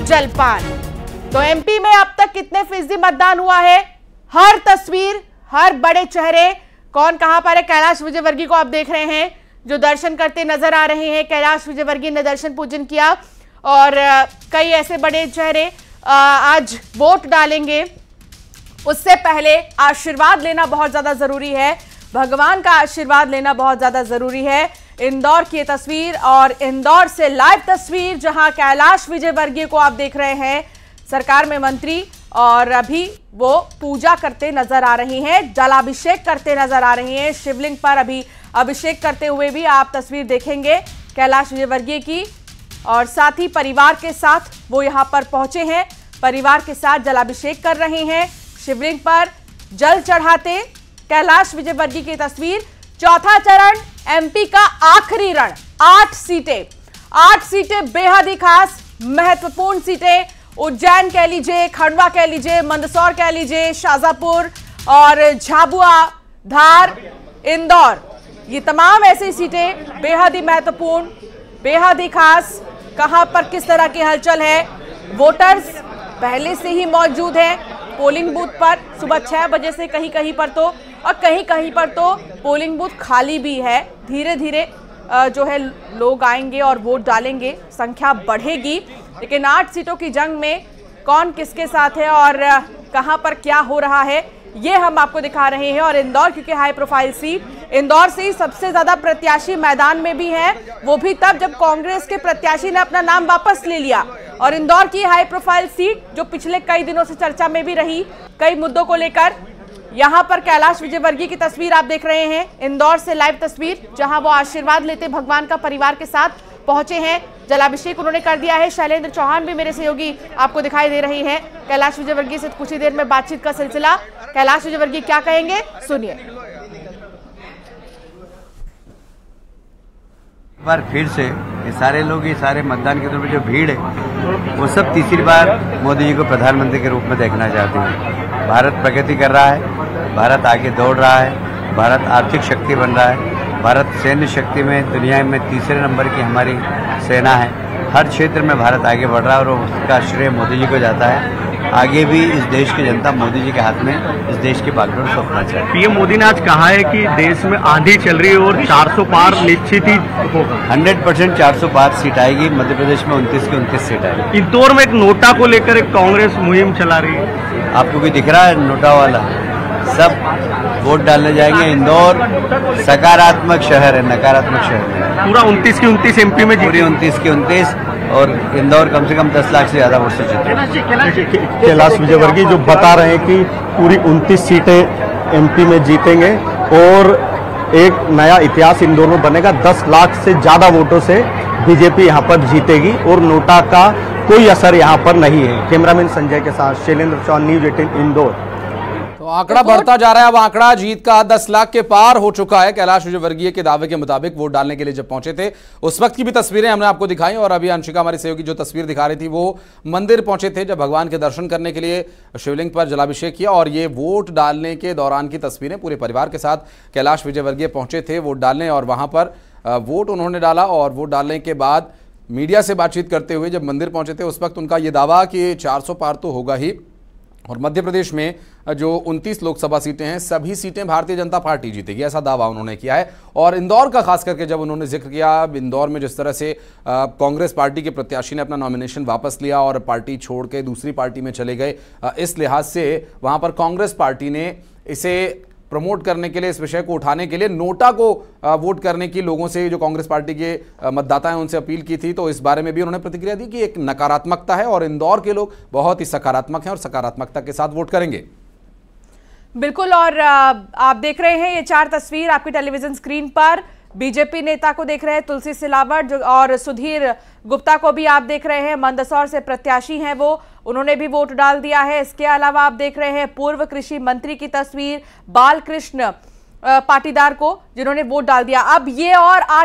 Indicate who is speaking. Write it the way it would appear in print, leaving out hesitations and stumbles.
Speaker 1: जलपान। तो एमपी में अब तक कितने फीसदी मतदान हुआ है, हर तस्वीर, हर बड़े चेहरे, कौन कहां पर है। कैलाश विजयवर्गीय को आप देख रहे हैं जो दर्शन करते नजर आ रहे हैं। कैलाश विजयवर्गीय ने दर्शन पूजन किया और कई ऐसे बड़े चेहरे आज वोट डालेंगे। उससे पहले आशीर्वाद लेना बहुत ज्यादा जरूरी है, भगवान का आशीर्वाद लेना बहुत ज्यादा जरूरी है। इंदौर की तस्वीर और इंदौर से लाइव तस्वीर जहां कैलाश विजयवर्गीय को आप देख रहे हैं सरकार में मंत्री, और अभी वो पूजा करते नजर आ रही हैं, जलाभिषेक करते नजर आ रही हैं। शिवलिंग पर अभी अभिषेक करते हुए भी आप तस्वीर देखेंगे कैलाश विजयवर्गीय की, और साथ ही परिवार के साथ वो यहां पर पहुंचे हैं, परिवार के साथ जलाभिषेक कर रहे हैं। शिवलिंग पर जल चढ़ाते कैलाश विजयवर्गीय की तस्वीर। चौथा चरण एमपी का आखिरी रण, 8 सीटें बेहद ही खास महत्वपूर्ण सीटें। उज्जैन कह लीजिए, खंडवा कह लीजिए, मंदसौर कह लीजिए, शाजापुर और झाबुआ, धार, इंदौर, ये तमाम ऐसी सीटें बेहद ही महत्वपूर्ण, बेहद ही खास। कहां पर किस तरह की हलचल है, वोटर्स पहले से ही मौजूद हैं पोलिंग बूथ पर सुबह 6 बजे से, कहीं कहीं पर तो, और कहीं कहीं पर तो पोलिंग बूथ खाली भी है। धीरे धीरे जो है लोग आएंगे और वोट डालेंगे, संख्या बढ़ेगी। लेकिन 8 सीटों की जंग में कौन किसके साथ है और कहां पर क्या हो रहा है, ये हम आपको दिखा रहे हैं। और इंदौर क्योंकि हाई प्रोफाइल सीट, इंदौर से ही सबसे ज्यादा प्रत्याशी मैदान में भी हैं, वो भी तब जब कांग्रेस के प्रत्याशी ने अपना नाम वापस ले लिया। और इंदौर की हाई प्रोफाइल सीट जो पिछले कई दिनों से चर्चा में भी रही कई मुद्दों को लेकर, यहां पर कैलाश विजयवर्गीय की तस्वीर आप देख रहे हैं, इंदौर से लाइव तस्वीर जहां वो आशीर्वाद लेते भगवान का परिवार के साथ पहुंचे हैं। जलाभिषेक उन्होंने कर दिया है। शैलेंद्र चौहान भी मेरे सहयोगी आपको दिखाई दे रही है। कैलाश विजयवर्गीय से कुछ ही देर में बातचीत का सिलसिला। कैलाश विजयवर्गीय क्या कहेंगे, सुनिए।
Speaker 2: एक बार फिर से ये सारे लोग, ये सारे मतदान केंद्रों में जो भीड़ है, वो सब तीसरी बार मोदी जी को प्रधानमंत्री के रूप में देखना चाहते हैं। भारत प्रगति कर रहा है, भारत आगे दौड़ रहा है, भारत आर्थिक शक्ति बन रहा है, भारत सैन्य शक्ति में दुनिया में तीसरे नंबर की हमारी सेना है। हर क्षेत्र में भारत आगे बढ़ रहा है और उसका श्रेय मोदी जी को जाता है। आगे भी इस देश की जनता मोदी जी के हाथ में इस देश की बागडोर सौंपना चाहिए।
Speaker 3: पीएम मोदी ने आज कहा है कि देश में आंधी चल रही है और 400 पार निश्चित ही होगा।
Speaker 2: 100% 400 पार सीट आएगी। मध्य प्रदेश में 29 की 29 सीट आएगी।
Speaker 3: इंदौर में एक नोटा को लेकर एक कांग्रेस मुहिम चला रही है,
Speaker 2: आपको भी दिख रहा है नोटा वाला, सब वोट डालने जाएंगे। इंदौर सकारात्मक शहर है, नकारात्मक शहर है।
Speaker 3: पूरा 29 की 29 एमपी में,
Speaker 2: पूरी 29 की 29, और इंदौर कम से कम 10 लाख से ज्यादा वोट से जीते।
Speaker 4: कैलाश विजयवर्गीय जो बता रहे हैं कि पूरी 29 सीटें एमपी में जीतेंगे और एक नया इतिहास इंदौर में बनेगा। 10 लाख से ज्यादा वोटों से बीजेपी यहां पर जीतेगी और नोटा का कोई असर यहां पर नहीं है। कैमरामैन संजय के साथ शैलेंद्र चौहान, न्यूज 18 इंदौर।
Speaker 5: तो आंकड़ा बढ़ता जा रहा है। अब आंकड़ा जीत का 10 लाख के पार हो चुका है। कैलाश विजयवर्गीय के दावे के मुताबिक वोट डालने के लिए जब पहुंचे थे उस वक्त की भी तस्वीरें हमने आपको दिखाई, और अभी अंशिका हमारी सहयोगी जो तस्वीर दिखा रही थी वो मंदिर पहुंचे थे जब भगवान के दर्शन करने के लिए शिवलिंग पर जलाभिषेक किया। और ये वोट डालने के दौरान की तस्वीरें, पूरे परिवार के साथ कैलाश विजयवर्गीय पहुंचे थे वोट डालने, और वहां पर वोट उन्होंने डाला। और वोट डालने के बाद मीडिया से बातचीत करते हुए जब मंदिर पहुंचे थे उस वक्त उनका ये दावा कि 400 पार तो होगा ही, और मध्य प्रदेश में जो 29 लोकसभा सीटें हैं सभी सीटें भारतीय जनता पार्टी जीतेगी, ऐसा दावा उन्होंने किया है। और इंदौर का खास करके जब उन्होंने जिक्र किया, इंदौर में जिस तरह से कांग्रेस पार्टी के प्रत्याशी ने अपना नॉमिनेशन वापस लिया और पार्टी छोड़ के दूसरी पार्टी में चले गए, इस लिहाज से वहां पर कांग्रेस पार्टी ने इसे प्रमोट करने के लिए, इस विषय को उठाने के लिए नोटा को वोट करने की लोगों से, जो कांग्रेस पार्टी के मतदाता हैं उनसे अपील की थी। तो इस बारे में भी उन्होंने प्रतिक्रिया दी कि एक नकारात्मकता है और इंदौर के लोग बहुत ही सकारात्मक हैं और सकारात्मकता के साथ वोट करेंगे।
Speaker 1: बिल्कुल, और आप देख रहे हैं ये 4 तस्वीर आपकी टेलीविजन स्क्रीन पर। बीजेपी नेता को देख रहे हैं तुलसी सिलावट, और सुधीर गुप्ता को भी आप देख रहे हैं, मंदसौर से प्रत्याशी हैं वो, उन्होंने भी वोट डाल दिया है। इसके अलावा आप देख रहे हैं पूर्व कृषि मंत्री की तस्वीर बालकृष्ण पाटीदार को, जिन्होंने वोट डाल दिया। अब ये और 8